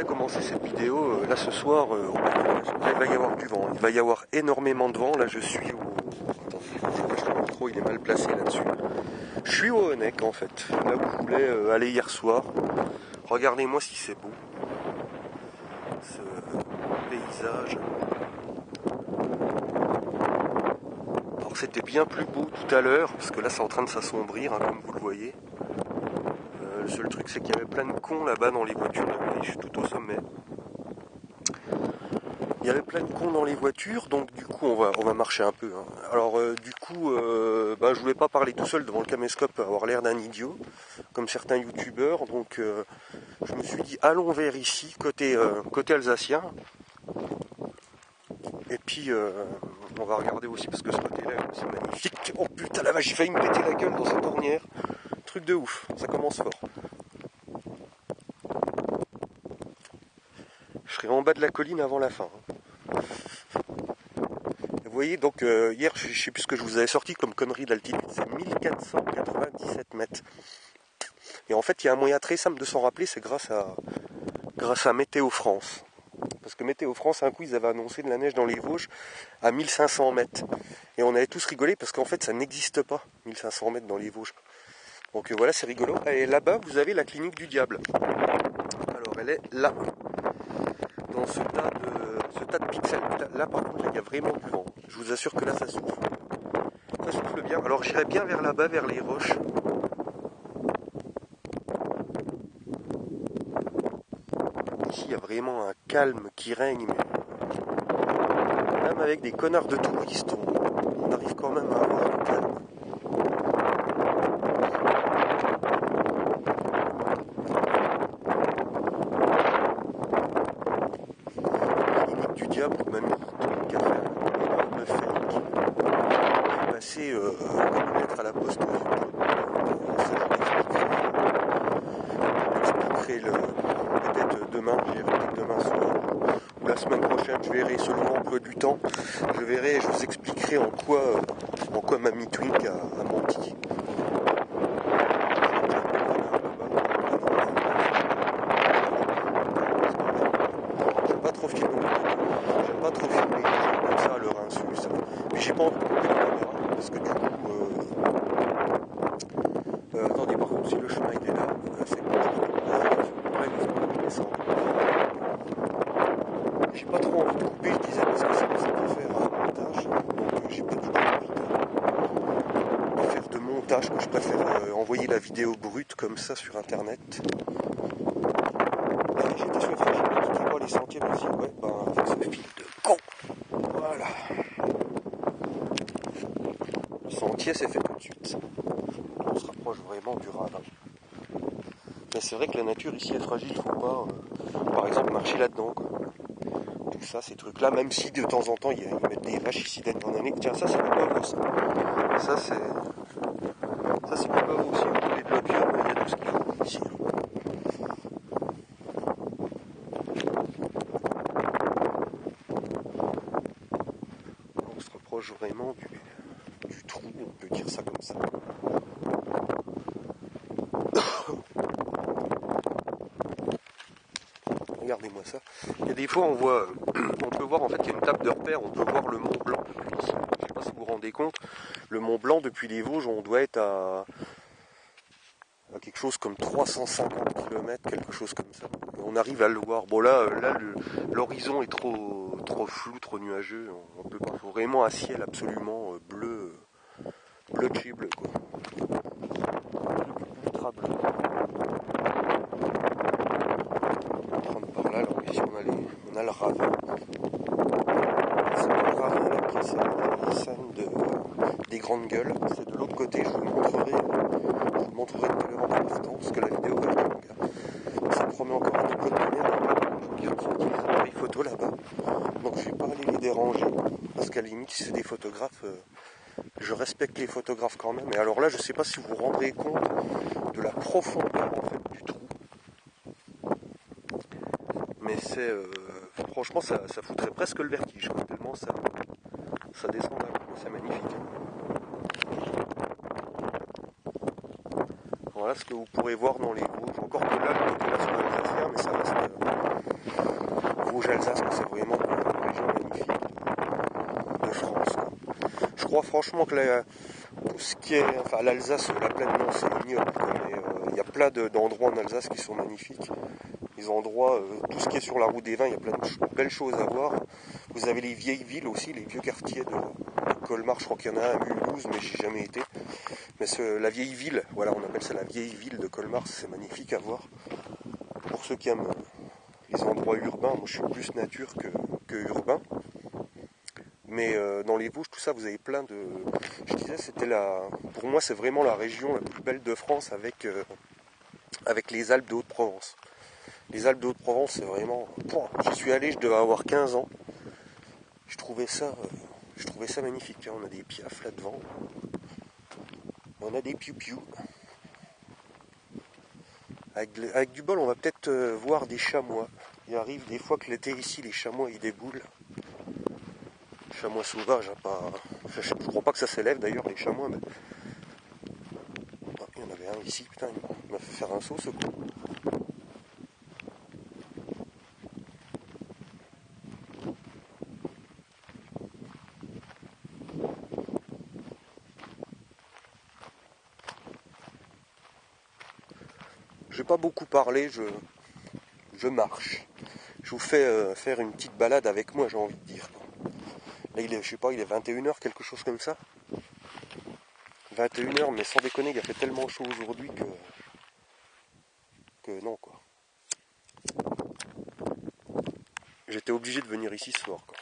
voulais commencer cette vidéo là ce soir au Backlash. Là, il va y avoir du vent, il va y avoir énormément de vent. Là je suis au... Attends, le micro il est mal placé là-dessus. Je suis au Honeck en fait, là où je voulais aller hier soir. Regardez-moi si c'est beau, ce paysage. Alors c'était bien plus beau tout à l'heure, parce que là c'est en train de s'assombrir, hein, comme vous le voyez. Le seul truc c'est qu'il y avait plein de cons là-bas dans les voitures, et je suis tout au sommet. Il y avait plein de cons dans les voitures, donc du coup on va marcher un peu. Hein. Alors je voulais pas parler tout seul devant le caméscope, avoir l'air d'un idiot, comme certains youtubeurs, donc je me suis dit allons vers ici, côté alsacien. Et puis on va regarder aussi parce que ce côté-là c'est magnifique. Oh putain la vache, j'ai failli me péter la gueule dans cette ornière. Truc de ouf, ça commence fort. Je serai en bas de la colline avant la fin. Vous voyez donc hier je sais plus ce que je vous avais sorti comme connerie d'altitude, c'est 1497 mètres. Et en fait il y a un moyen très simple de s'en rappeler, c'est grâce à Météo France. Parce que Météo France, un coup, ils avaient annoncé de la neige dans les Vosges à 1500 mètres. Et on avait tous rigolé parce qu'en fait, ça n'existe pas, 1500 mètres dans les Vosges. Donc voilà, c'est rigolo. Et là-bas, vous avez la clinique du diable. Alors, elle est là, dans ce tas de pixels. Là, par contre, il y a vraiment du vent. Je vous assure que là, ça souffle. Ça souffle bien. Alors, j'irai bien vers là-bas, vers les roches. Ici, il y a vraiment un calme qui règne. Même avec des connards de touristes, on arrive quand même à avoir du calme. La clinique du diable m'a mis qui a fait un énorme fake. J'ai passé comme une lettre à la poste. J'expliquerai peut-être demain, peut-être demain soir. Ou la semaine prochaine, je verrai selon l'emploi du temps, je vous expliquerai en quoi Mamie Twink a menti. J'aime pas trop filmer comme ça à leur insu, ça. Mais j'ai pas envie de couper la caméra, parce que du coup, attendez, par contre, si le chemin il est là, c'est j'ai pas trop envie de couper, je disais, parce que ça peut faire un montage, donc j'ai pas du tout envie de faire de montage, que je préfère envoyer la vidéo brute comme ça sur internet. J'étais sur Facebook, tu vois les sentiers, mais ouais, avec ce fil de con, voilà. Le sentier c'est fait tout de suite, on se rapproche vraiment du ravin. Mais c'est vrai que la nature ici est fragile, faut pas, par exemple, marcher là-dedans, quoi. Tout ça, ces trucs-là, même si de temps en temps, ils mettent des vaches ici d'être année. Tiens, ça, c'est du pavot, ça. Ça, c'est du pavot aussi. Vous voulez de l'opium, il y a tout ce qu'il faut ici. On se rapproche vraiment du trou, on peut dire ça comme ça. Regardez-moi ça. Il y a des fois on peut voir en fait qu'il y a une table de repère, on peut voir le Mont Blanc depuis ici. Je ne sais pas si vous vous rendez compte, le Mont Blanc depuis les Vosges, on doit être à quelque chose comme 350 km, quelque chose comme ça. On arrive à le voir. Bon là l'horizon est trop flou, trop nuageux. On peut pas, faut vraiment un ciel absolument bleu de chez bleu quoi. Ultra bleu. Ici on a le ravin. C'est le ravin là qui est la scène des grandes gueules. C'est de l'autre côté, je vous le montrerai tout à l'heure en profitant parce que la vidéo va être longue. Ça promet encore un peu de lumière. Ils ont sorti les appareils photo là-bas. Donc je vais pas aller les déranger. Parce qu'à la limite, si c'est des photographes, je respecte les photographes quand même. Et alors là, je sais pas si vous vous rendrez compte de la profondeur en fait du trou. Mais c'est franchement ça foutrait presque le vertige quoi, tellement ça descend là, c'est magnifique. Voilà ce que vous pourrez voir dans les Vosges, encore que là le côté là c'est pas alsacien mais ça reste Vosges-Alsace, c'est vraiment une région magnifique de France, quoi. Je crois franchement que tout ce qui est, enfin l'Alsace, la plaine, non, c'est ignoble, mais il y a plein d'endroits en Alsace qui sont magnifiques. Les endroits, tout ce qui est sur la route des vins, il y a plein de belles choses à voir. Vous avez les vieilles villes aussi, les vieux quartiers de Colmar, je crois qu'il y en a un à Mulhouse, mais j'ai jamais été. Mais la vieille ville, voilà, on appelle ça la vieille ville de Colmar, c'est magnifique à voir. Pour ceux qui aiment les endroits urbains, moi je suis plus nature que urbain. Mais dans les Vosges, tout ça, vous avez plein de... Je disais, pour moi, c'est vraiment la région la plus belle de France avec les Alpes de Haute-Provence. Les Alpes de Haute-Provence, c'est vraiment... J'y suis allé, je devais avoir 15 ans. Je trouvais ça magnifique. On a des piafs là-devant. On a des piou-piou. Avec du bol, on va peut-être voir des chamois. Il arrive des fois que l'été ici, les chamois, ils déboulent. Chamois sauvages, hein, pas... je crois pas que ça s'élève d'ailleurs, les chamois. Mais... il y en avait un ici, putain, il m'a fait faire un saut ce coup. Je vais pas beaucoup parler, je marche. Je vous fais faire une petite balade avec moi, j'ai envie de dire. Là, je sais pas, il est 21h, quelque chose comme ça. 21h, mais sans déconner, il a fait tellement chaud aujourd'hui que non, quoi. J'étais obligé de venir ici ce soir, quoi.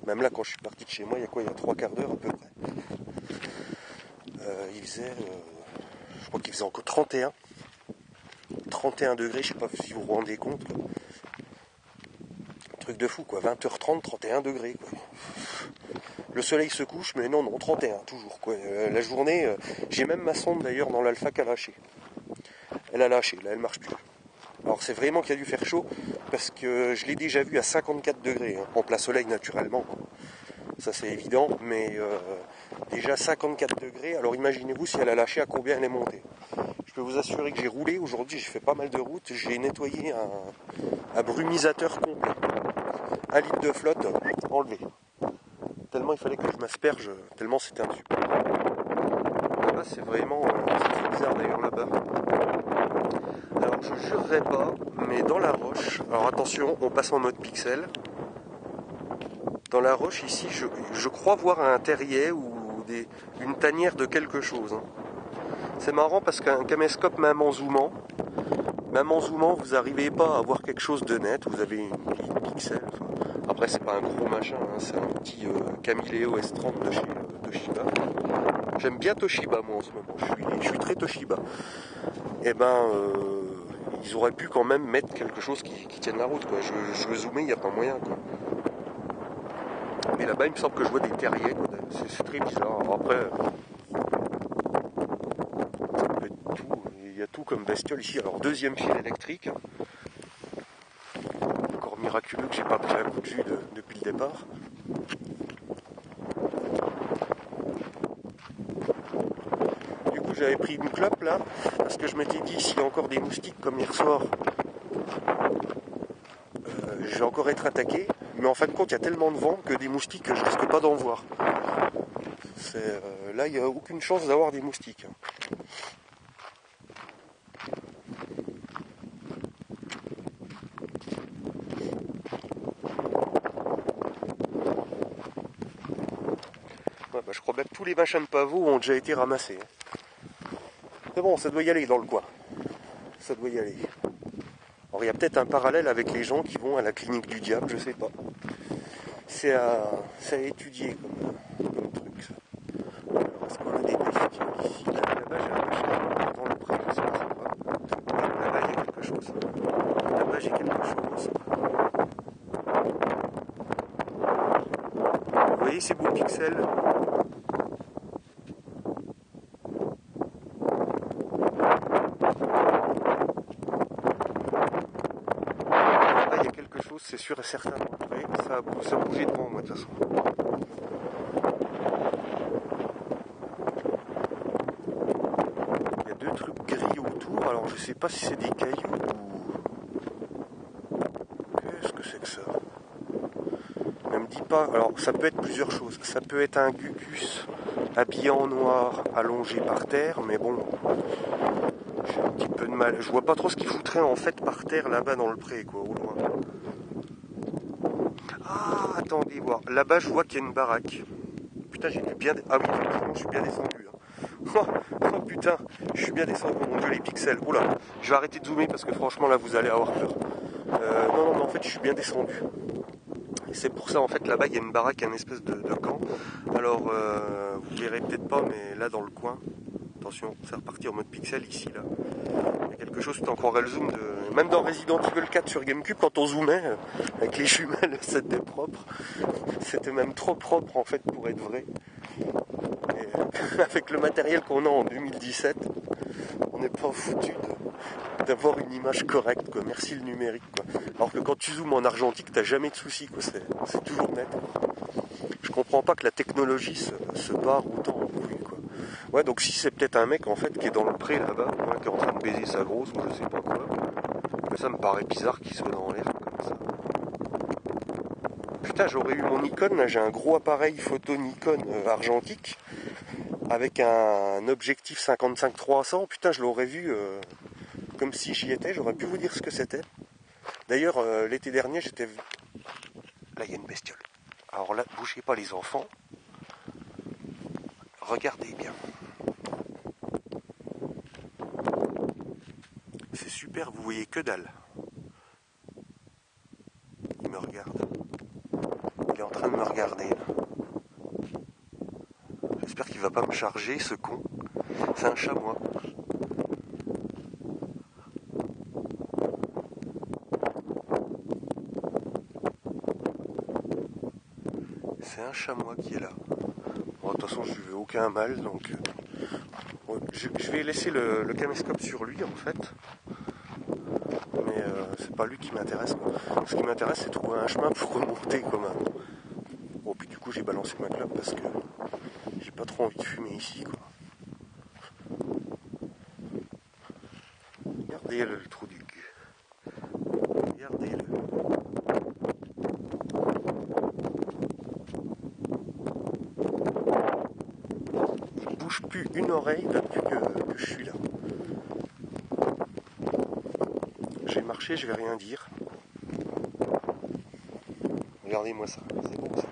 Même là, quand je suis parti de chez moi, il y a quoi? Il y a 3/4 d'heure à peu près. Il faisait, je crois qu'il faisait encore 31 degrés, je sais pas si vous vous rendez compte, quoi. Un truc de fou, quoi. 20h30, 31 degrés, quoi. Le soleil se couche, mais non, 31, toujours, quoi. La journée, j'ai même ma sonde d'ailleurs dans l'Alpha qui a lâché. Elle a lâché, là elle marche plus. Alors c'est vraiment qu'il a dû faire chaud, parce que je l'ai déjà vu à 54 degrés, hein, en plein soleil naturellement, quoi. Ça c'est évident, mais déjà 54 degrés, alors imaginez-vous si elle a lâché, à combien elle est montée. Je peux vous assurer que j'ai roulé aujourd'hui, j'ai fait pas mal de routes, j'ai nettoyé un brumisateur complet. 1 litre de flotte enlevé. Tellement il fallait que je m'asperge, tellement c'était un super. Là-bas c'est vraiment, c'est très bizarre d'ailleurs là-bas. Alors je jurerai pas, mais dans la roche, alors attention, on passe en mode pixel. Dans la roche ici, je crois voir un terrier ou une tanière de quelque chose, hein. C'est marrant parce qu'un caméscope, même en zoomant, vous n'arrivez pas à voir quelque chose de net, vous avez une pixel. Enfin, après c'est pas un gros machin, hein, c'est un petit Camileo S30 de chez Toshiba. J'aime bien Toshiba moi en ce moment, je suis très Toshiba. Et ben ils auraient pu quand même mettre quelque chose qui tienne la route, quoi. Je veux zoomer, il n'y a pas moyen, quoi. Mais là-bas il me semble que je vois des terriers, quoi. C'est très bizarre. Alors après, il y a tout comme bestiole ici. Alors deuxième fil électrique. Encore miraculeux que j'ai pas pris un coup de jus depuis le départ. Du coup j'avais pris une clope là, parce que je m'étais dit s'il y a encore des moustiques comme hier soir, je vais encore être attaqué. Mais en fin de compte il y a tellement de vent que des moustiques je risque pas d'en voir. Là il n'y a aucune chance d'avoir des moustiques. Ouais, bah, je crois bien que tous les machins de pavot ont déjà été ramassés. C'est bon, ça doit y aller dans le coin. Ça doit y aller. Alors il y a peut-être un parallèle avec les gens qui vont à la clinique du diable, je sais pas. C'est à étudier comme truc, ça. Alors, est-ce qu'on a des bestioles ici? Là-bas, j'ai un machin dans le pré, c'est pas sympa. Là-bas, il y a quelque chose. Là-bas, j'ai quelque chose. Vous voyez ces beaux pixels? Là-bas, il y a quelque chose, c'est sûr et certain. Vous voyez, ça a bougé devant moi, de toute façon. Alors je sais pas si c'est des cailloux ou... Qu'est-ce que c'est que ça? Ne me dis pas... Alors ça peut être plusieurs choses. Ça peut être un gugus habillé en noir, allongé par terre, mais bon... J'ai un petit peu de mal. Je vois pas trop ce qu'il foutrait en fait par terre là-bas dans le pré, quoi, au loin. Ah, attendez, voir. Là-bas, je vois qu'il y a une baraque. Putain, j'ai dû bien... Ah oui, effectivement, je suis bien descendu. Oh putain, je suis bien descendu. Oh mon dieu, les pixels. Oula, je vais arrêter de zoomer parce que franchement, là, vous allez avoir peur. Non, mais en fait, je suis bien descendu. Et c'est pour ça, en fait, là-bas, il y a une baraque, un espèce de camp. Alors, vous verrez peut-être pas, mais là, dans le coin... Attention, c'est reparti en mode pixel ici, là. Il y a quelque chose, tu croirais le zoom de... Même dans Resident Evil 4 sur GameCube, quand on zoomait, avec les jumelles, c'était propre. C'était même trop propre, en fait, pour être vrai. Et avec le matériel qu'on a en 2017, on n'est pas foutu d'avoir une image correcte, quoi. Merci le numérique, quoi. Alors que quand tu zoomes en argentique, t'as jamais de soucis, quoi. C'est toujours net. Je comprends pas que la technologie se barre autant en couille, quoi. Ouais, donc si c'est peut-être un mec en fait qui est dans le pré là-bas, hein, qui est en train de baiser sa grosse ou je sais pas quoi. Mais ça me paraît bizarre qu'il soit dans l'air comme ça. Putain, j'aurais eu mon Nikon, là j'ai un gros appareil photo Nikon argentique avec un objectif 55-300. Putain, je l'aurais vu comme si j'y étais, j'aurais pu vous dire ce que c'était. D'ailleurs, l'été dernier, j'étais... Là, il y a une bestiole. Alors là, bougez pas les enfants. Regardez bien. C'est super, vous voyez que dalle. Il me regarde. Il est en train de me regarder là. J'espère qu'il va pas me charger ce con. C'est un chamois. C'est un chamois qui est là. Bon, de toute façon, je lui veux aucun mal, donc... Bon, je vais laisser le caméscope sur lui en fait. Mais c'est pas lui qui m'intéresse, quoi. Ce qui m'intéresse, c'est trouver un chemin pour remonter comme un... Bon, puis du coup, j'ai balancé ma clope parce que j'ai pas trop envie de fumer ici, quoi. Regardez le trou du cul. Regardez-le. Il bouge plus une oreille depuis que je suis là. Je vais marcher, je vais rien dire. Regardez-moi ça, c'est beau ça.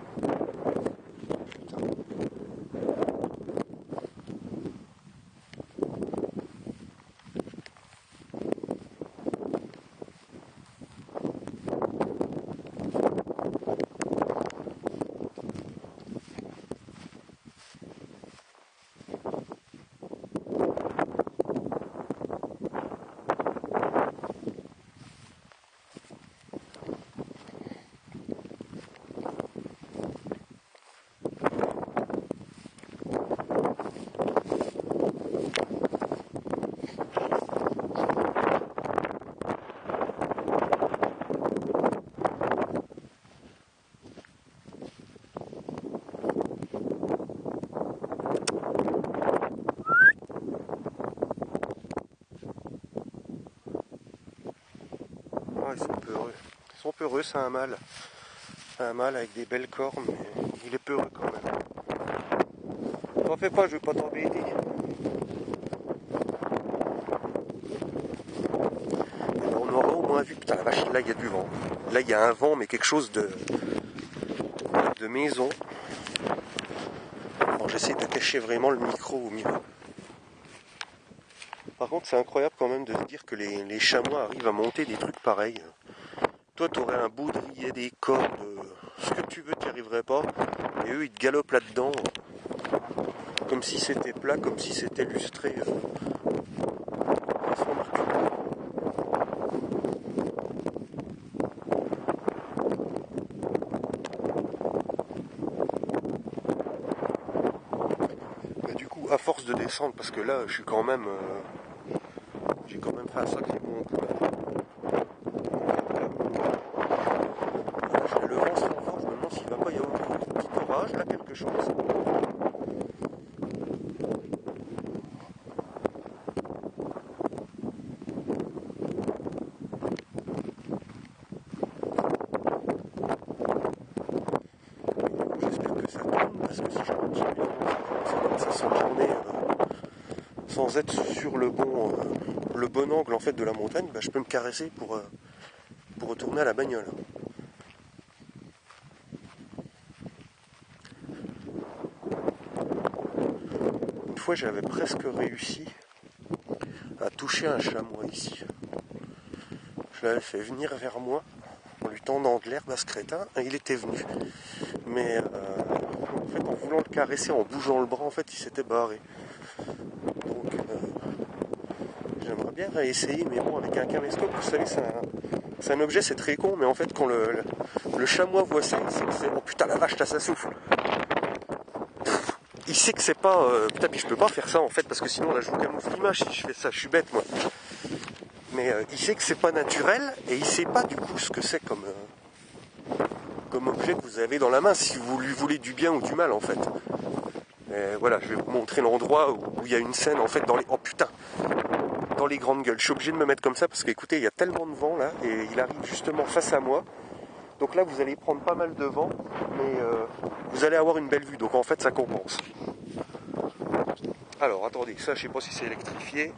Ils sont peureux. Ils sont peureux, c'est un mâle. Un mâle avec des belles cornes, mais il est peureux quand même. T'en fais pas, je vais pas t'embêter. On aura au moins vu, putain la vache, là il y a du vent. Là il y a un vent, mais quelque chose de maison. Bon, j'essaie de cacher vraiment le micro au milieu. Par contre, c'est incroyable quand même de se dire que les chamois arrivent à monter des trucs pareils. Toi, t'aurais un baudrier, des cordes, ce que tu veux, t'y arriverais pas. Et eux, ils te galopent là-dedans, comme si c'était plat, comme si c'était lustré. Mais du coup, à force de descendre, parce que là, je suis quand même... j'ai quand même fait un sacré bon coup. Le vent se fait fort, je me demande s'il va pas y avoir un petit orage, là, quelque chose. route parce que si je continue, ça commence à s'entourner sans être sur le bon angle en fait de la montagne, bah, je peux me caresser pour retourner à la bagnole. Une fois j'avais presque réussi à toucher un chamois ici. Je l'avais fait venir vers moi en lui tendant de l'herbe à ce crétin et il était venu. Mais en fait en voulant le caresser, en bougeant le bras, en fait il s'était barré. Donc j'aimerais bien réessayer, mais bon avec un caméscope, vous savez c'est un objet, c'est très con, mais en fait quand le chamois voit ça, il sait que c'est... Oh putain la vache, là ça souffle. Il sait que c'est pas... putain, puis je peux pas faire ça en fait, parce que sinon là je vous camoufle l'image si je fais ça, je suis bête moi. Mais il sait que c'est pas naturel, et il sait pas du coup ce que c'est comme objet que vous avez dans la main, si vous lui voulez du bien ou du mal en fait. Et voilà, je vais vous montrer l'endroit où il y a une scène en fait dans les... Oh putain, dans les grandes gueules. Je suis obligé de me mettre comme ça parce qu'écoutez, il y a tellement de vent là, et il arrive justement face à moi. Donc là vous allez prendre pas mal de vent, mais vous allez avoir une belle vue, donc en fait ça compense. Alors attendez, ça je sais pas si c'est électrifié.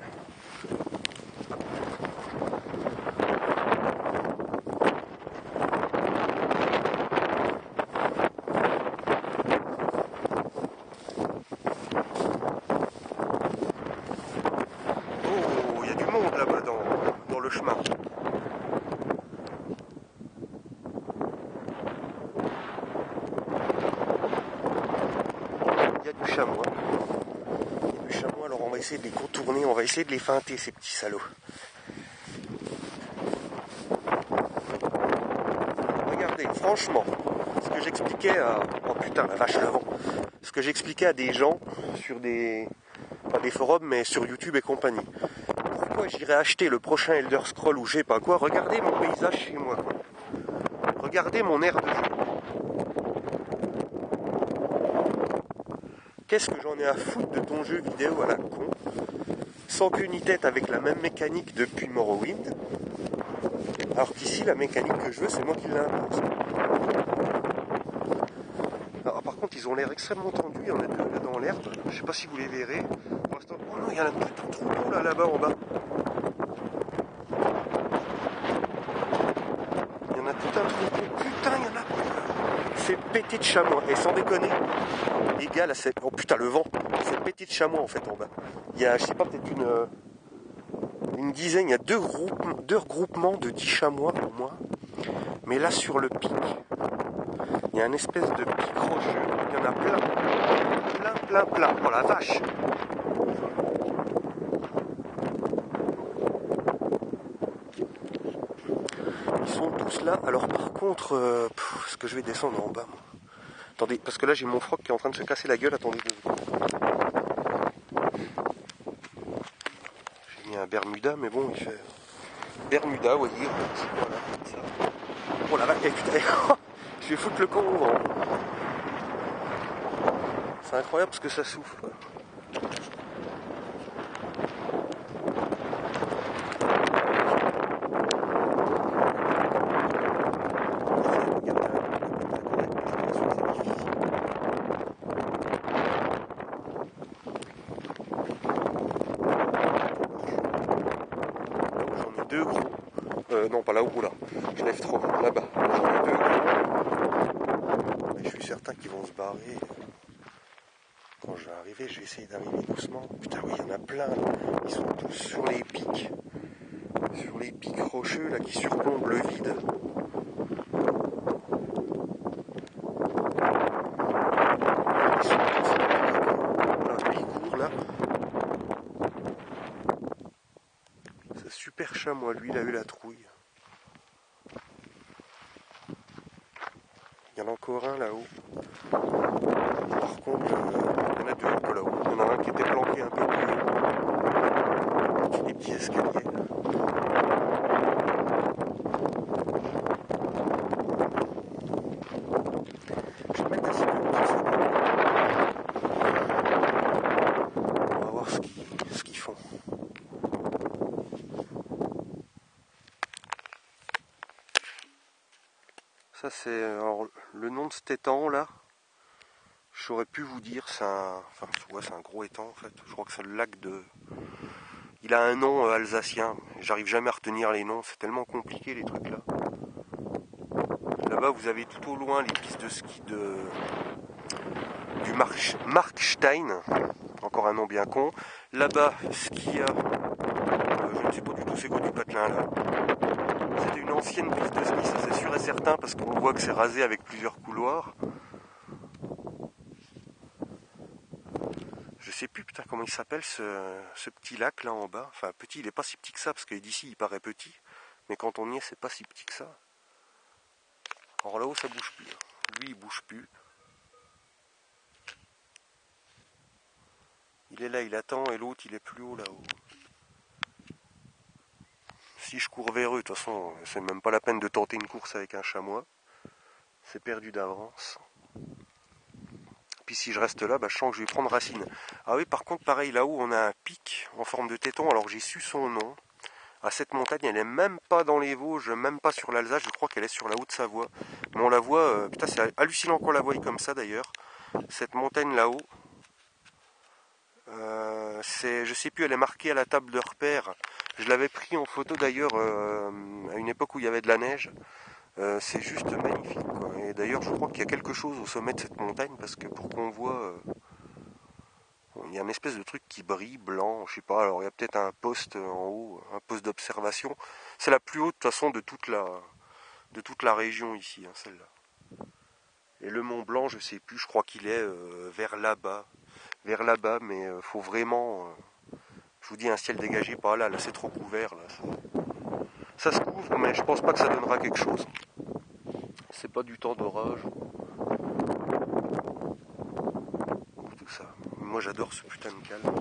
Oh, il y a du monde là-bas dans le chemin. Il y a du chamois. Alors on va essayer de les contourner, on va essayer de les feinter ces petits salauds. Regardez, franchement, ce que j'expliquais à... Oh putain la vache, le vent. Ce que j'expliquais à des gens sur pas des forums, mais sur YouTube et compagnie. Pourquoi j'irais acheter le prochain Elder Scroll ou je sais pas quoi? Regardez mon paysage chez moi. Regardez mon aire de jeu. Qu'est-ce que j'en ai à foutre de ton jeu vidéo à la con, sans queue ni tête, avec la même mécanique depuis Morrowind, alors qu'ici la mécanique que je veux c'est moi qui l'impose. Alors par contre ils ont l'air extrêmement tendus, il y en a deux là dans l'herbe, je sais pas si vous les verrez. Pour l'instant, oh non, il y en a tout un troupeau là-bas en bas. Il y en a tout un troupeau, putain il y en a. C'est pété de chamois, et sans déconner, les gars là c'est... Oh putain le vent, c'est pété de chamois en fait en bas. Il y a, je sais pas, peut-être une dizaine, il y a deux regroupements de 10 chamois pour moi. Mais là sur le pic, il y a une espèce de pic rocheux, il y en a plein. Oh la vache! Ils sont tous là, alors par contre, est-ce que je vais descendre en bas moi? Attendez, parce que là j'ai mon froc qui est en train de se casser la gueule, attendez 2 secondes. J'ai mis un Bermuda, mais bon, il fait... Bermuda, vous voyez, voilà, comme ça. Oh la vache, putain, je vais foutre le camp au vent. C'est incroyable parce que ça souffle. J'en ai 2 gros. Non, pas là-haut, là. Je lève trop. Là-bas. J'en ai 2 gros. Mais je suis certain qu'ils vont se barrer. Quand je vais arriver, je vais essayer d'arriver doucement. Putain, oui, il y en a plein. Ils sont tous sur les pics. Sur les pics rocheux, là, qui surplombent le vide. Ils sont tous là. Lui, il court, là. C'est super chamois. Lui, il a eu la trouille. Il y en a encore un là-haut. Par contre, il y en a 2 un peu là-haut. Il y en a un qui était planqué un peu plus haut. Avec des petits escaliers. Je vais mettre un petit peu plus. On va voir ce qu'ils font. Ça c'est alors, le nom de cet étang là. Je j'aurais pu vous dire, c'est un... Enfin, ouais, c'est un gros étang en fait. Je crois que c'est le lac de... Il a un nom alsacien. J'arrive jamais à retenir les noms. C'est tellement compliqué les trucs là. Là-bas, vous avez tout au loin les pistes de ski du Markstein. Encore un nom bien con. Là-bas, ce qu'il y a... je ne sais pas du tout c'est quoi du patelin là. C'était une ancienne piste de ski, ça c'est sûr et certain, parce qu'on voit que c'est rasé avec plusieurs couloirs. Je sais plus putain comment il s'appelle ce petit lac là en bas. Enfin petit, il est pas si petit que ça, parce que d'ici il paraît petit. Mais quand on y est, c'est pas si petit que ça. Alors là-haut ça bouge plus. Lui il bouge plus. Il est là, il attend, et l'autre il est plus haut là-haut. Si je cours vers eux, de toute façon, c'est même pas la peine de tenter une course avec un chamois. C'est perdu d'avance. Puis si je reste là, je sens que je vais prendre racine. Ah oui, par contre, pareil, là-haut, on a un pic en forme de téton. Alors j'ai su son nom. Ah, cette montagne, elle est même pas dans les Vosges, même pas sur l'Alsace. Je crois qu'elle est sur la Haute-Savoie. Mais on la voit, putain, c'est hallucinant qu'on la voie comme ça d'ailleurs. Cette montagne là-haut. Je sais plus, elle est marquée à la table de repère. Je l'avais pris en photo d'ailleurs à une époque où il y avait de la neige. C'est juste magnifique, quoi. Et d'ailleurs, je crois qu'il y a quelque chose au sommet de cette montagne, parce que pour qu'on voit, il y a une espèce de truc qui brille, blanc, je sais pas. Alors il y a peut-être un poste en haut, un poste d'observation. C'est la plus haute de toute façon de toute la région ici, hein, celle-là. Et le Mont Blanc, je sais plus, je crois qu'il est vers là-bas, mais faut vraiment, je vous dis, un ciel dégagé. Pas là, c'est trop couvert là. Ça se couvre, mais je pense pas que ça donnera quelque chose. C'est pas du temps d'orage. Tout ça. Moi j'adore ce putain de calme.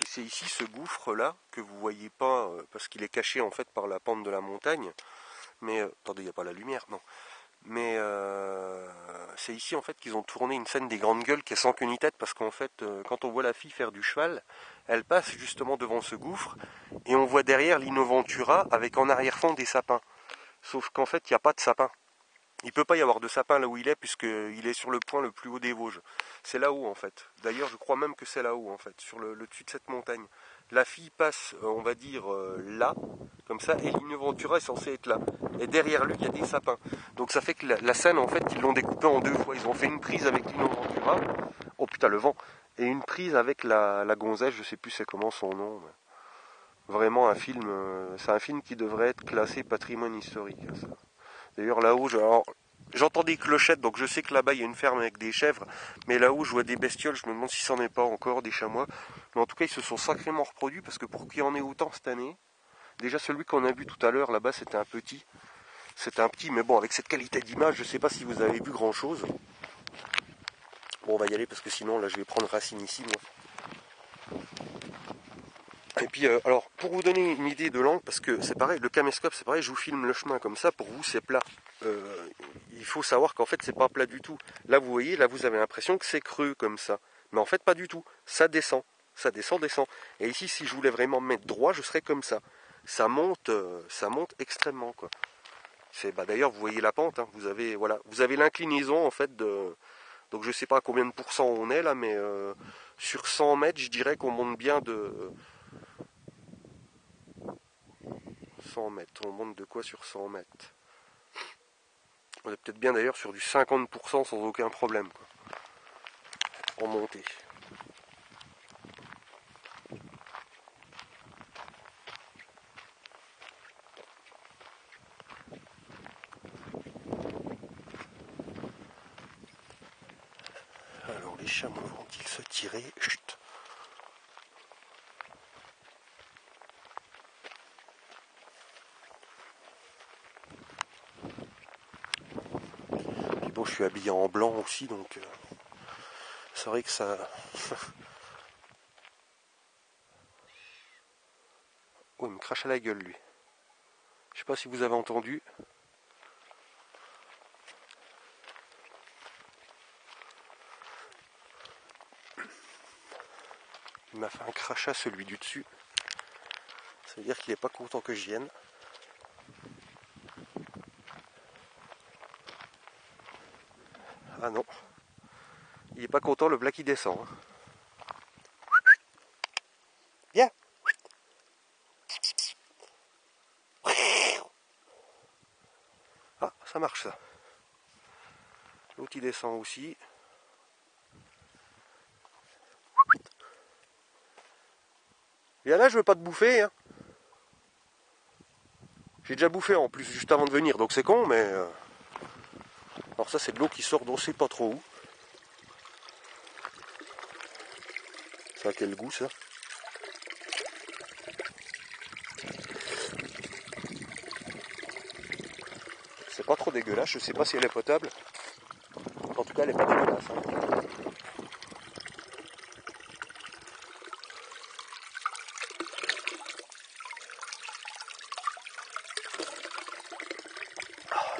Et c'est ici ce gouffre là que vous voyez pas parce qu'il est caché en fait par la pente de la montagne. Mais attendez, il n'y a pas la lumière, non. Mais c'est ici en fait qu'ils ont tourné une scène des grandes gueules qui est sans queue ni tête, parce qu'en fait quand on voit la fille faire du cheval, elle passe justement devant ce gouffre et on voit derrière l'Innoventura avec en arrière-fond des sapins. Sauf qu'en fait il n'y a pas de sapin. Il ne peut pas y avoir de sapin là où il est, puisqu'il est sur le point le plus haut des Vosges. C'est là-haut en fait. D'ailleurs je crois même que c'est là-haut en fait, sur le dessus de cette montagne. La fille passe, on va dire, là, comme ça, et l'Innoventura est censé être là. Et derrière lui, il y a des sapins. Donc ça fait que la scène, en fait, ils l'ont découpée en deux fois. Ils ont fait une prise avec l'Innoventura, oh putain le vent, et une prise avec la gonzesse, je sais plus c'est comment son nom. Mais vraiment un film, c'est un film qui devrait être classé patrimoine historique. Ça. D'ailleurs là-haut, j'entends des clochettes, donc je sais que là-bas il y a une ferme avec des chèvres, mais là-haut je vois des bestioles, je me demande si c'en est pas encore, des chamois. Mais en tout cas ils se sont sacrément reproduits, parce que pour qu'il y en ait autant cette année, déjà celui qu'on a vu tout à l'heure là-bas c'était un petit. C'était un petit, mais bon, avec cette qualité d'image, je sais pas si vous avez vu grand chose. Bon, on va y aller parce que sinon là je vais prendre racine ici moi. Et puis, alors, pour vous donner une idée de l'angle, parce que c'est pareil, le caméscope, c'est pareil, je vous filme le chemin comme ça, pour vous, c'est plat. Il faut savoir qu'en fait, c'est pas plat du tout. Là, vous voyez, là, vous avez l'impression que c'est creux comme ça. Mais en fait, pas du tout. Ça descend. Ça descend, descend. Et ici, si je voulais vraiment me mettre droit, je serais comme ça. Ça monte extrêmement, quoi. D'ailleurs, vous voyez la pente, hein, vous avez l'inclinaison, en fait, donc je sais pas à combien de pourcents on est, là, mais sur 100 mètres, je dirais qu'on monte bien de... 100 mètres. On monte de quoi sur 100 mètres? On est peut-être bien d'ailleurs sur du 50% sans aucun problème, quoi, en montée. Alors les chameaux vont-ils se tirer? Chut. Puis bon, je suis habillé en blanc aussi, donc c'est vrai que ça... Oh, il me crache à la gueule, lui. Je sais pas si vous avez entendu. Il m'a fait un crachat, celui du dessus. Ça veut dire qu'il n'est pas content que je vienne. Ah non. Il n'est pas content, le black il descend. Viens. Ah, ça marche ça. L'autre il descend aussi. Viens là, je veux pas te bouffer. Hein. J'ai déjà bouffé en plus juste avant de venir, donc c'est con, mais... Alors ça c'est de l'eau qui sort d'on sait pas trop où. Ça a quel goût ça? C'est pas trop dégueulasse, je sais pas si elle est potable. En tout cas elle est pas dégueulasse. Hein.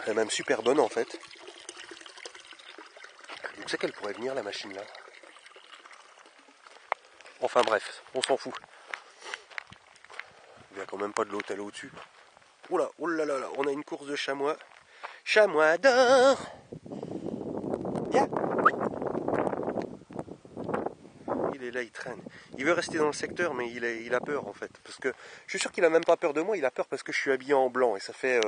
Elle est même super bonne en fait. Tu sais qu'elle pourrait venir la machine là. Enfin bref, on s'en fout. Il n'y a quand même pas de l'hôtel au-dessus. Oula, oh là là là, on a une course de chamois. Chamois d'or! Viens! Il est là, il traîne. Il veut rester dans le secteur, mais il a peur en fait. Parce que je suis sûr qu'il a même pas peur de moi, il a peur parce que je suis habillé en blanc et ça fait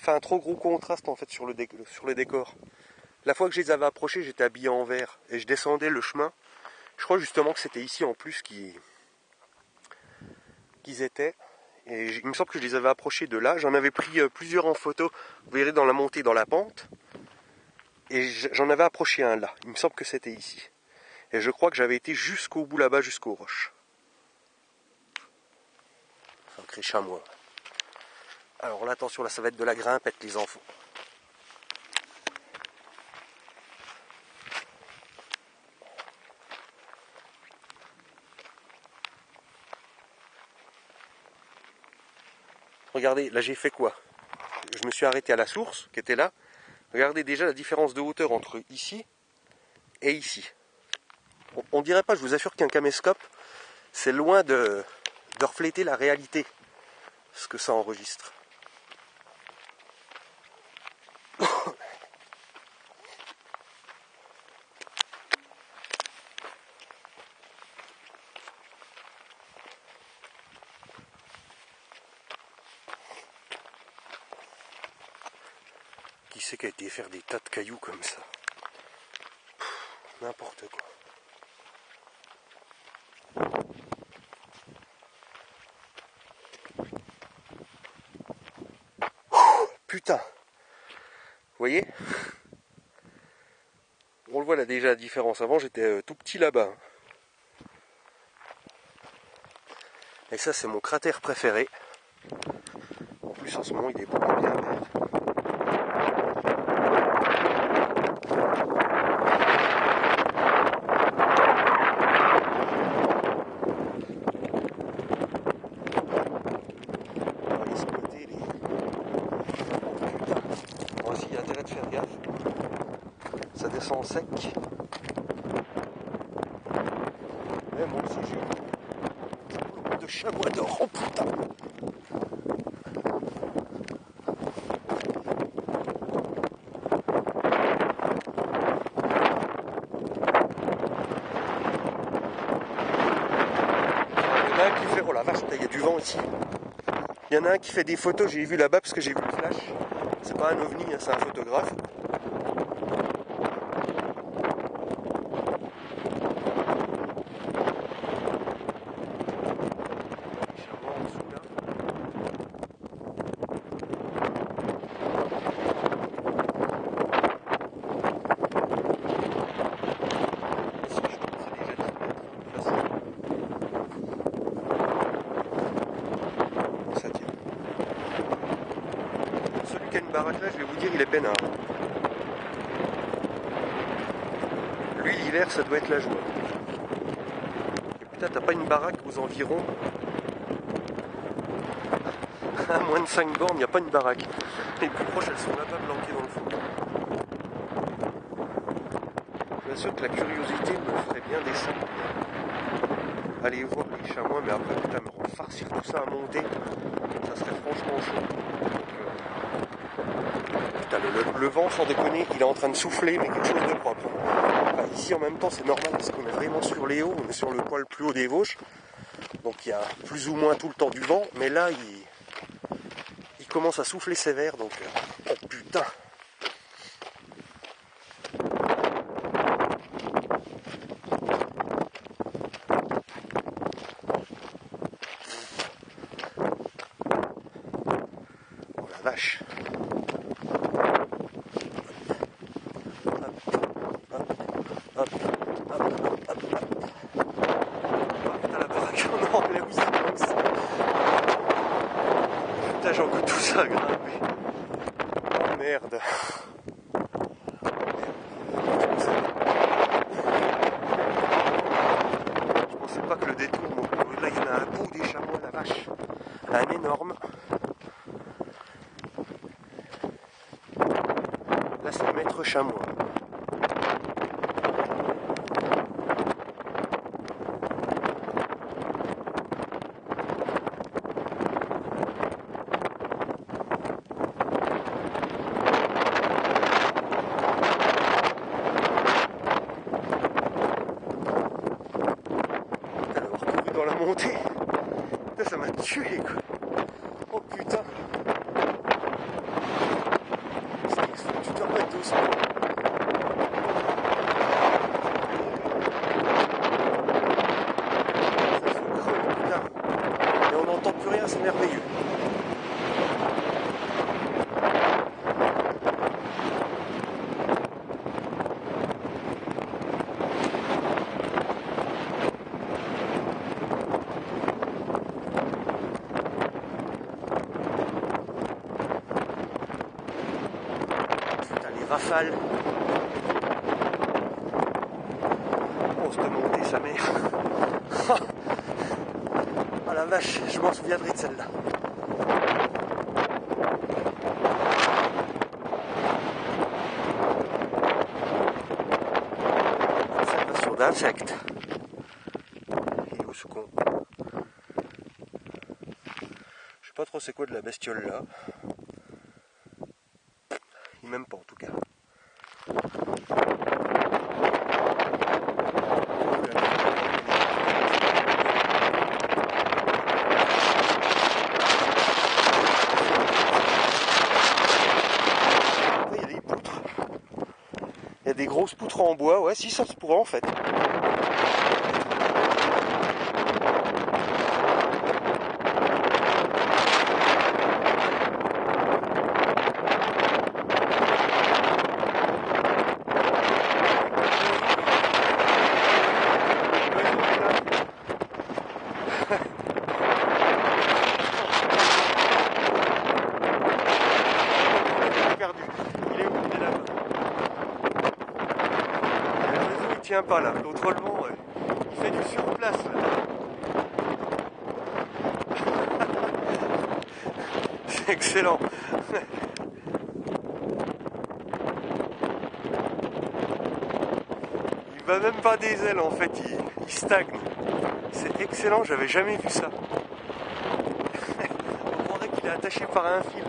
un trop gros contraste en fait sur le décor. La fois que je les avais approchés, j'étais habillé en vert et je descendais le chemin. Je crois justement que c'était ici en plus qu'ils étaient. Et il me semble que je les avais approchés de là. J'en avais pris plusieurs en photo. Vous verrez dans la montée, dans la pente. Et j'en avais approché un là. Il me semble que c'était ici. Et je crois que j'avais été jusqu'au bout là-bas, jusqu'aux roches. Sacré chamois. Alors là, attention, là, ça va être de la grimpette, les enfants. Regardez, là j'ai fait quoi? Je me suis arrêté à la source, qui était là. Regardez déjà la différence de hauteur entre ici et ici. On dirait pas, je vous assure qu'un caméscope, c'est loin de refléter la réalité, ce que ça enregistre. Qui c'est qui a été faire des tas de cailloux comme ça? N'importe quoi. Putain! Vous voyez? On le voit là déjà la différence. Avant j'étais tout petit là-bas. Et ça c'est mon cratère préféré. En plus en ce moment il est beaucoup bien vert. Ça descend en sec. Mais moi aussi j'ai eu de chamois d'or. Oh putain! Il y en a un qui fait... Oh la vache, il y a du vent ici. Il y en a un qui fait des photos, j'ai vu là-bas parce que j'ai vu le flash. C'est pas un ovni, c'est un photographe. Celui qui a une baraque là, je vais vous dire, il est peinard. Lui, l'hiver, ça doit être la joie. Et putain, t'as pas une baraque aux environs? À moins de 5 bornes, il n'y a pas une baraque. Les plus proches, elles sont là-bas, planquées dans le fond. Je suis sûr que la curiosité me ferait bien descendre. aller voir les chamois, mais après putain me refarcir tout ça à monter, ça serait franchement chaud. Putain, le vent, sans déconner, il est en train de souffler, mais quelque chose de propre. Enfin, ici en même temps c'est normal parce qu'on est vraiment sur les hauts, on est sur le coin le plus haut des Vosges, donc il y a plus ou moins tout le temps du vent, mais là il commence à souffler sévère, donc oh putain. Oh la vache. Putain, j'ai encore tout ça gravé. Oh merde. Je pensais pas que le détour, là il y en a un beau des chamois, la vache. Un énorme. Là c'est le maître chamois. Dans la montée, ça m'a tué quoi. Oh putain. Tu te remets doucement. Ça se creux, putain. Et on n'entend plus rien, c'est merveilleux. Rafale. Oh, cette montée, sa mère. Oh la vache, je m'en souviendrai de celle-là. Observation d'insectes. Et où ce con? Je sais pas trop c'est quoi de la bestiole là. Il m'aime pas en tout cas. Il y a des poutres. Il y a des grosses poutres en bois. Ouais, si ça se pourrait en fait. Tient pas là, l'autre allemand il fait du surplace là. C'est excellent. Il va même pas des ailes en fait, il stagne. C'est excellent, j'avais jamais vu ça. On croirait qu'il est attaché par un fil.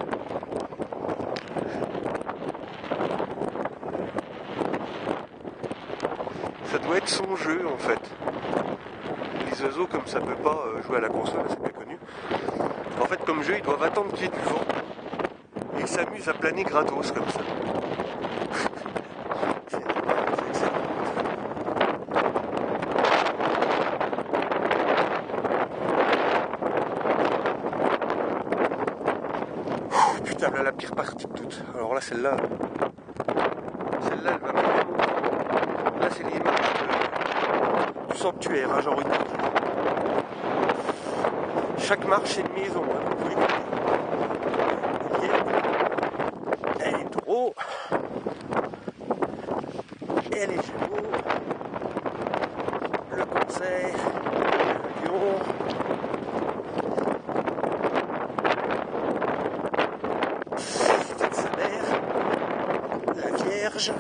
Ça doit être son jeu en fait. Les oiseaux comme ça peut pas jouer à la console, c'est bien connu. En fait comme jeu ils doivent attendre qu'il y ait du vent. Et ils s'amusent à planer gratos comme ça. C'est excellent. Putain là la pire partie de toutes. Alors là celle-là elle va même pas monter. Là c'est les marches du sanctuaire, hein, genre une petite. Chaque marche c'est une maison, hein, vous pouvez écouter. Et les taureaux. Et les gémeaux. Le cancer. Le lion. Sa mère. La Vierge.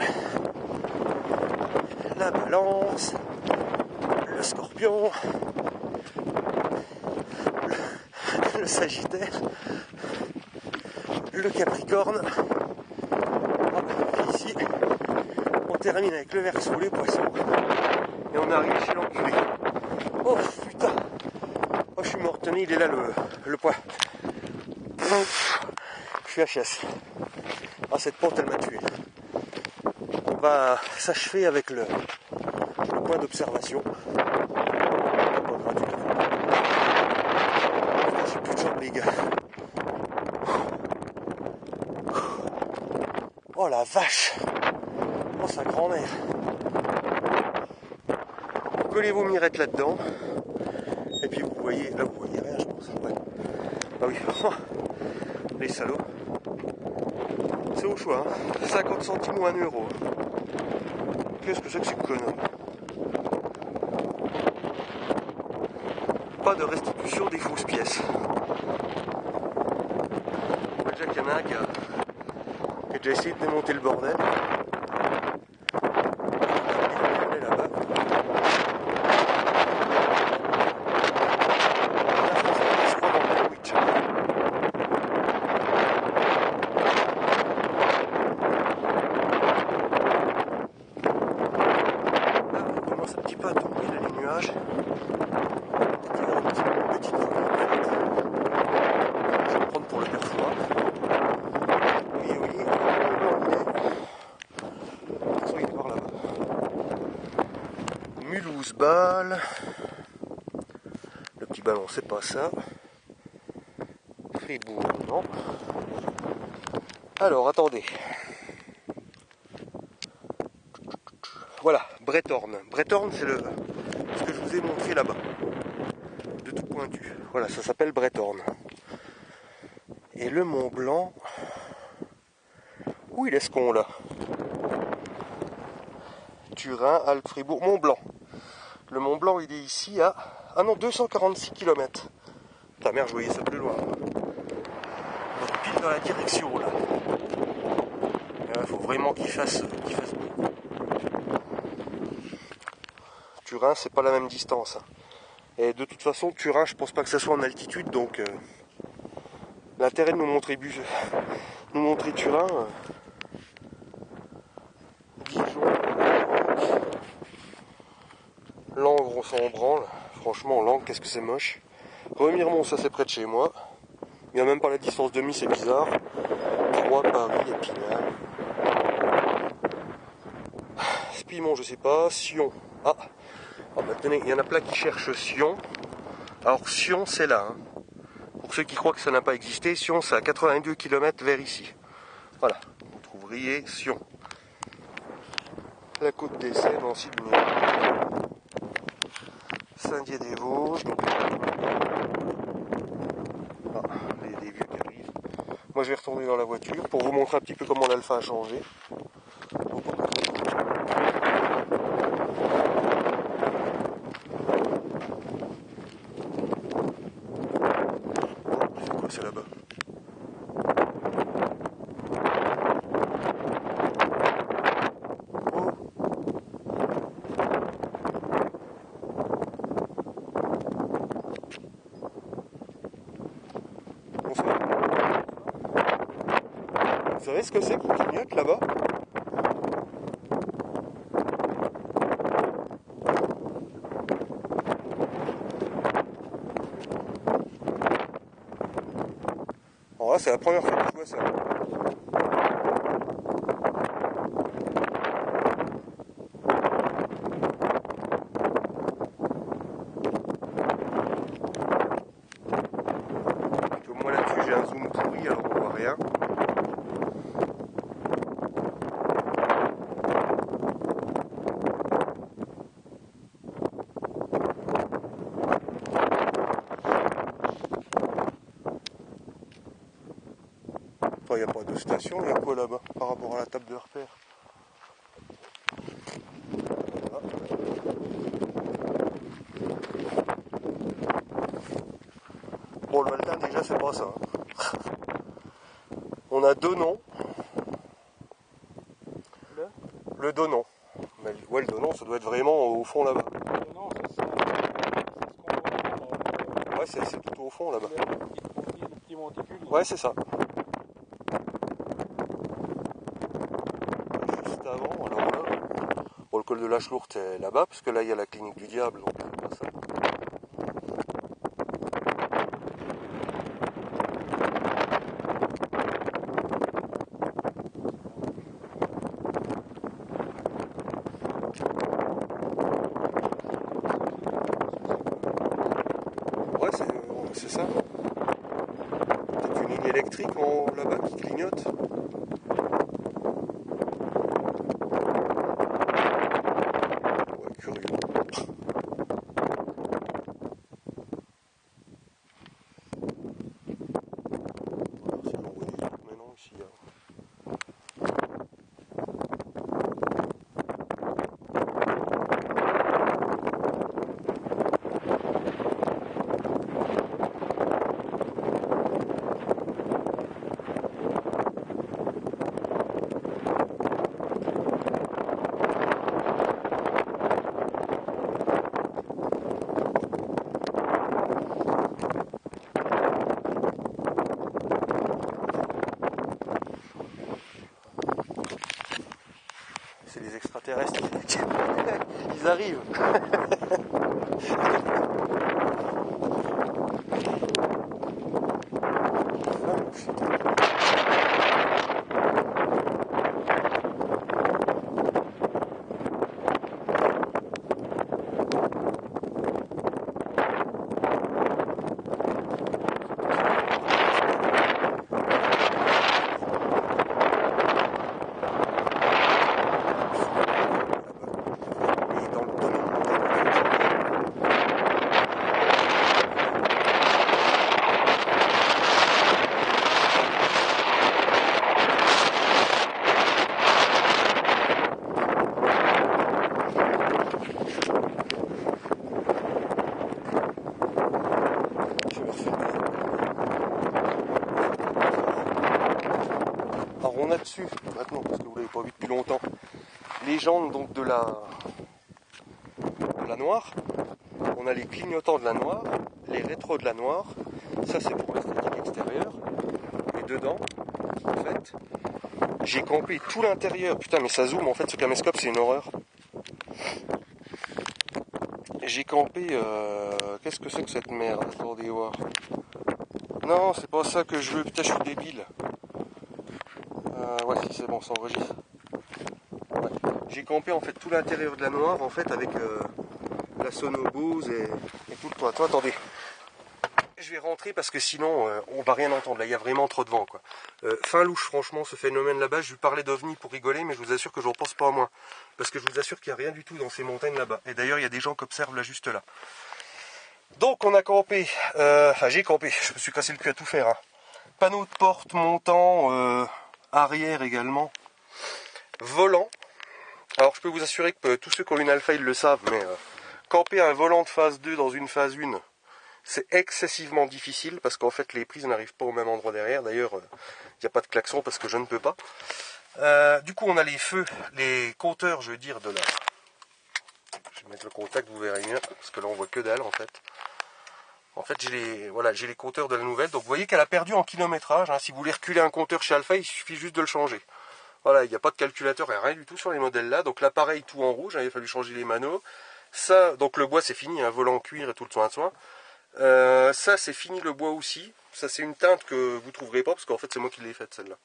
La balance. Le scorpion. le Sagittaire, le Capricorne. Et ici, on termine avec le Verseau, les Poissons. Et on arrive chez l'enculé. Oh putain! Oh, je suis mort. Tenez, il est là le poids. Je suis HS. Ah, cette pente, elle m'a tué. On va s'achever avec le point d'observation. J'ai plus de jambes, les gars. Oh la vache! Oh, sa grand-mère! On peut les vomirettes là-dedans. Et puis vous voyez, là vous voyez rien, je pense. Ouais. Ah oui, les salauds. C'est au choix, hein. 50 centimes ou 1 euro. Qu'est-ce que c'est que ces conneries? Pas de restitution des fausses pièces. Déjà qu'il y en a un qui a déjà essayé de démonter le bordel. Il est là-bas. Mulhouse-Bâle. Le petit ballon, c'est pas ça. Fribourg, non. Alors, attendez. Voilà, Bretorn. Bretorn, c'est ce que je vous ai montré là-bas. De tout pointu. Voilà, ça s'appelle Bretorn. Et le Mont Blanc... Où il est ce con là? Turin, Alpes, Fribourg, Mont Blanc. Le Mont Blanc, il est ici à... Ah non, 246 km. Putain, merde, je voyais ça plus loin. Donc pile dans la direction, là. Il faut vraiment qu'il fasse beau. Turin, c'est pas la même distance. Et de toute façon, Turin, je pense pas que ça soit en altitude, donc... l'intérêt de nous montrer Turin... Langres, on s'en branle. Franchement, Langres, qu'est-ce que c'est moche. Remiremont, ça c'est près de chez moi. Il n'y a même pas la distance demi, c'est bizarre. 3, Paris, Épinal. Spimont, je sais pas. Sion. Ah bah tenez, il y en a plein qui cherchent Sion. Alors Sion, c'est là. Hein. Pour ceux qui croient que ça n'a pas existé, Sion, c'est à 82 km vers ici. Voilà, vous trouveriez Sion. La côte des Seines, en Sydney. Saint-Dié-des-Vosges. Ah, des vieux qui arrivent. Moi je vais retourner dans la voiture pour vous montrer un petit peu comment l'alpha a changé. C'est quoi, c'est là-bas? Vous savez ce que c'est qui clignote là-bas? Alors là, c'est la première fois que je vois ça. Donc, moi là-dessus, j'ai un zoom pourri, alors on voit rien. Il n'y a pas de station, il y a quoi là-bas par rapport à la table de repère? Voilà. Bon, le Maltain déjà c'est pas ça. On a deux noms. Le Donon. Mais ouais, le Donon ça doit être vraiment au fond là-bas. Non, c'est ce qu'on voit. Ouais, c'est tout au fond là-bas. Le petit monticule. Ouais, c'est ça. Juste avant, alors là, bon, le col de la Chlourte est là-bas, parce que là il y a la clinique du diable, donc c'est pas ça. Ouais, c'est ça. Peut-être une ligne électrique là-bas qui clignote. Ouais, curieux. Alors, si j'en vois des autres maintenant ici. C'est les extraterrestres. Ils arrivent. Alors on a dessus, maintenant, parce que vous l'avez pas vu depuis longtemps, les jantes donc de la noire. On a les clignotants de la noire, les rétros de la noire. Ça c'est pour l'esthétique extérieure. Et dedans, en fait, j'ai campé tout l'intérieur. Putain mais ça zoome en fait, ce caméscope c'est une horreur. J'ai campé... Qu'est-ce que c'est que cette merde? Attendez voir. Non, c'est pas ça que je veux. Putain, je suis débile. Ouais, si c'est bon, ça enregistre. Ouais. J'ai campé en fait tout l'intérieur de la noire en fait avec la Sonobose et tout le toit. Attends, attendez. Je vais rentrer parce que sinon on va rien entendre. Là, il y a vraiment trop de vent quoi. Fin louche franchement ce phénomène là-bas. Je lui parlais d'OVNI pour rigoler, mais je vous assure que je n'en pense pas à moi. Parce que je vous assure qu'il n'y a rien du tout dans ces montagnes là-bas. Et d'ailleurs, il y a des gens qui observent là juste là. Donc on a campé. Enfin j'ai campé. Je me suis cassé le cul à tout faire. Hein. Panneau de porte montant, arrière également. Volant. Alors je peux vous assurer que tous ceux qui ont une Alpha ils le savent, mais camper un volant de phase 2 dans une phase 1, c'est excessivement difficile parce qu'en fait les prises n'arrivent pas au même endroit derrière. D'ailleurs, il n'y a pas de klaxon parce que je ne peux pas. Du coup on a les feux, les compteurs je veux dire de la... Je vais mettre le contact, vous verrez mieux, parce que là on voit que dalle en fait. En fait j'ai les compteurs de la nouvelle, donc vous voyez qu'elle a perdu en kilométrage. Hein. Si vous voulez reculer un compteur chez Alpha, il suffit juste de le changer. Voilà, il n'y a pas de calculateur, il n'y a rien du tout sur les modèles là. Donc l'appareil tout en rouge, hein, il a fallu changer les manos. Ça, donc le bois c'est fini, un volant en cuir et tout le soin de soin. Ça c'est fini le bois aussi. Ça c'est une teinte que vous trouverez pas parce qu'en fait c'est moi qui l'ai faite celle-là.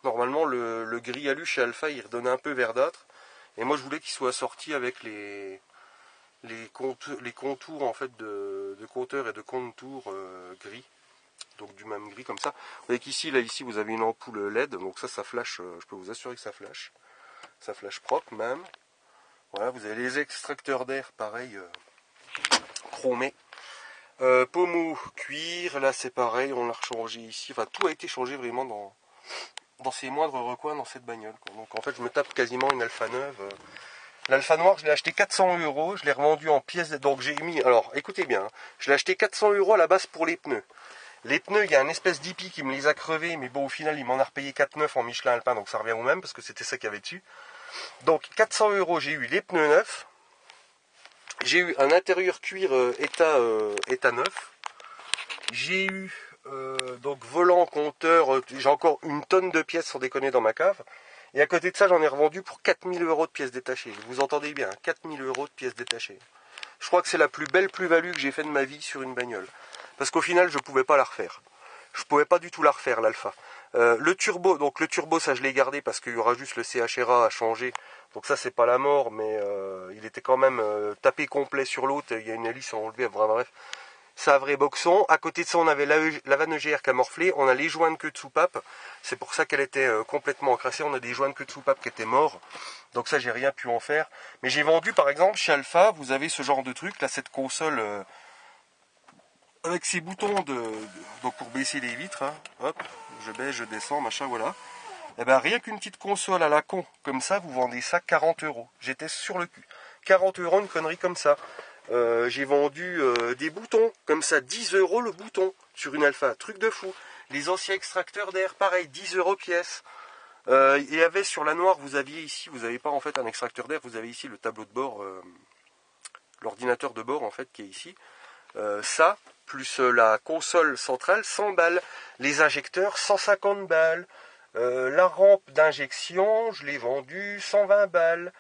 Normalement le gris alu chez Alpha il redonnait un peu verdâtre. Et moi je voulais qu'il soit assorti avec les contours en fait de compteur et de contours gris. Donc du même gris comme ça. Vous voyez qu'ici, là, ici, vous avez une ampoule LED, donc ça flash, je peux vous assurer que ça flash. Ça flash propre même. Voilà, vous avez les extracteurs d'air, pareil, chromés. Pommeau, cuir, là c'est pareil, on l'a rechangé ici. Enfin, tout a été changé vraiment dans ces moindres recoins dans cette bagnole. Quoi. Donc en fait, je me tape quasiment une Alpha neuve. L'Alpha noire, je l'ai acheté 400 €, je l'ai revendu en pièces. Donc j'ai mis, alors écoutez bien, hein, je l'ai acheté 400 € à la base pour les pneus. Les pneus, il y a un espèce d'hippie qui me les a crevés, mais bon, au final, il m'en a repayé 4,9 en Michelin Alpin, donc ça revient au même, parce que c'était ça qu'il y avait dessus. Donc, 400 €, j'ai eu les pneus neufs. J'ai eu un intérieur cuir état neuf. J'ai eu donc volant, compteur, j'ai encore une tonne de pièces sans déconner dans ma cave. Et à côté de ça, j'en ai revendu pour 4000 € de pièces détachées. Vous entendez bien, 4000 € de pièces détachées. Je crois que c'est la plus belle plus-value que j'ai fait de ma vie sur une bagnole. Parce qu'au final, je ne pouvais pas la refaire. Je ne pouvais pas du tout la refaire, l'Alpha. Le turbo, ça je l'ai gardé parce qu'il y aura juste le CHRA à changer. Donc ça, c'est pas la mort, mais il était quand même tapé complet sur l'autre. Il y a une hélice à enlever, bref. Ça a vrai boxon. À côté de ça, on avait la vanne EGR qui a morflé. On a les joints de queue de soupape. C'est pour ça qu'elle était complètement encrassée. On a des joints de queue de soupape qui étaient morts. Donc ça, j'ai rien pu en faire. Mais j'ai vendu, par exemple, chez Alpha, vous avez ce genre de truc. Là, cette console avec ces boutons donc pour baisser les vitres. Hein. Hop, je baisse, je descends, machin, voilà. Et ben rien qu'une petite console à la con, comme ça, vous vendez ça 40 €. J'étais sur le cul. 40 €, une connerie comme ça. J'ai vendu des boutons, comme ça, 10 € le bouton sur une Alpha, truc de fou. Les anciens extracteurs d'air, pareil, 10 € pièce. Il y avait sur la noire, vous aviez ici, vous n'avez pas en fait un extracteur d'air, vous avez ici le tableau de bord, l'ordinateur de bord en fait qui est ici. Ça, plus la console centrale, 100 balles. Les injecteurs, 150 balles. La rampe d'injection, je l'ai vendue 120 balles.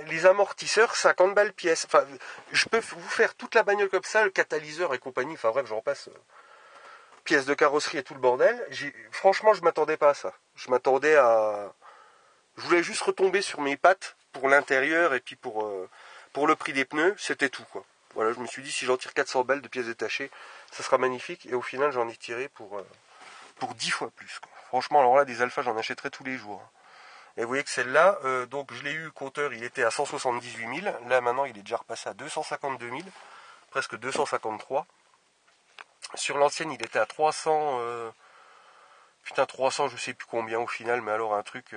Les amortisseurs, 50 balles pièce. Enfin, je peux vous faire toute la bagnole comme ça, le catalyseur et compagnie. Enfin bref, j'en passe. Pièces de carrosserie et tout le bordel. Franchement, je m'attendais pas à ça. Je voulais juste retomber sur mes pattes pour l'intérieur et puis pour le prix des pneus, c'était tout quoi. Voilà, je me suis dit si j'en tire 400 balles de pièces détachées, ça sera magnifique. Et au final, j'en ai tiré pour 10 fois plus. Quoi. Franchement, alors là, des Alphas, j'en achèterai tous les jours. Et vous voyez que celle-là, donc je l'ai eu, compteur, il était à 178 000. Là, maintenant, il est déjà repassé à 252 000, presque 253. Sur l'ancienne, il était à 300... 300, je sais plus combien au final, mais alors un truc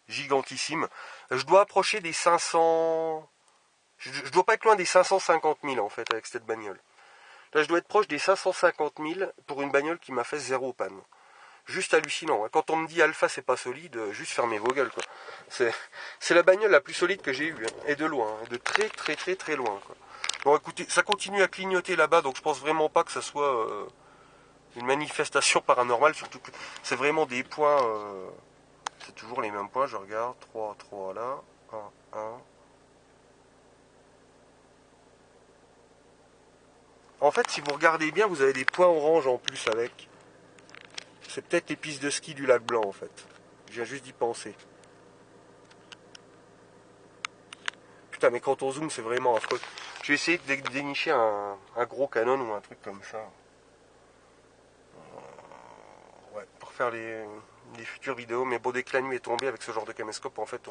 gigantissime. Je dois approcher des 500... Je dois pas être loin des 550 000 en fait avec cette bagnole. Là je dois être proche des 550 000 pour une bagnole qui m'a fait 0 panne. Juste hallucinant. Hein. Quand on me dit Alpha c'est pas solide, juste fermez vos gueules quoi. C'est la bagnole la plus solide que j'ai eue. Hein. Et de loin. Hein. De très très très très loin. Quoi. Bon écoutez, ça continue à clignoter là-bas, donc je pense vraiment pas que ça soit une manifestation paranormale, surtout que c'est vraiment des points... c'est toujours les mêmes points, je regarde. 3, 3 là. 1, 1. En fait, si vous regardez bien, vous avez des points orange en plus avec. C'est peut-être les pistes de ski du lac Blanc en fait. Je viens juste d'y penser. Putain, mais quand on zoome, c'est vraiment affreux. Je vais essayer de dénicher un gros canon ou un truc comme ça. Ouais, pour faire les futures vidéos. Mais bon, dès que la nuit est tombée avec ce genre de caméscope, en fait,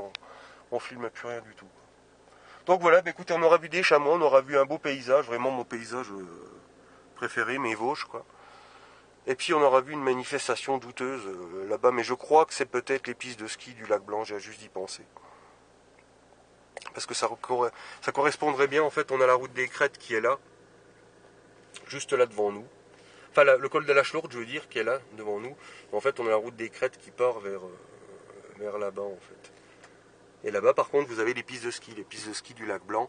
on filme plus rien du tout. Donc voilà, bah écoutez, on aura vu des chamois, on aura vu un beau paysage, vraiment mon paysage préféré, mes Vosges, quoi. Et puis on aura vu une manifestation douteuse là-bas, mais je crois que c'est peut-être les pistes de ski du lac Blanc, j'ai juste d'y penser. Parce que ça correspondrait bien, en fait, on a la route des Crêtes qui est là, juste là devant nous. Enfin, le col de la Lourde, je veux dire, qui est là, devant nous. En fait, on a la route des Crêtes qui part vers là-bas, en fait. Et là-bas, par contre, vous avez les pistes de ski du lac Blanc,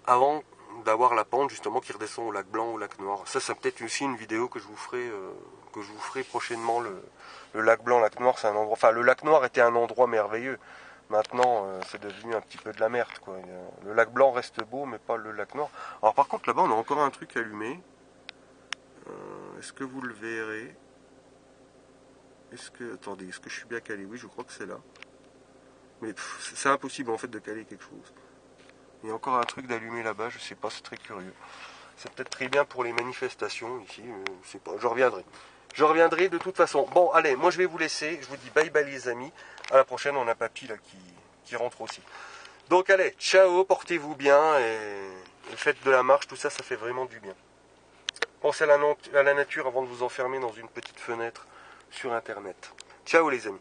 avant d'avoir la pente, justement, qui redescend au lac Blanc, au lac Noir. Ça, c'est peut-être aussi une vidéo que je vous ferai prochainement. Le lac Blanc, lac Noir, c'est un endroit... Enfin, le lac Noir était un endroit merveilleux. Maintenant, c'est devenu un petit peu de la merde, quoi. Le lac Blanc reste beau, mais pas le lac Noir. Alors, par contre, là-bas, on a encore un truc allumé. Est-ce que vous le verrez? Attendez, est-ce que je suis bien calé? Oui, je crois que c'est là. Mais c'est impossible, en fait, de caler quelque chose. Il y a encore un truc d'allumé là-bas, je sais pas, c'est très curieux. C'est peut-être très bien pour les manifestations ici, je sais pas, je reviendrai. Je reviendrai de toute façon. Bon, allez, moi je vais vous laisser, je vous dis bye bye les amis. À la prochaine, on a Papy là qui rentre aussi. Donc allez, ciao, portez-vous bien et faites de la marche, tout ça, ça fait vraiment du bien. Pensez à la nature avant de vous enfermer dans une petite fenêtre sur Internet. Ciao les amis.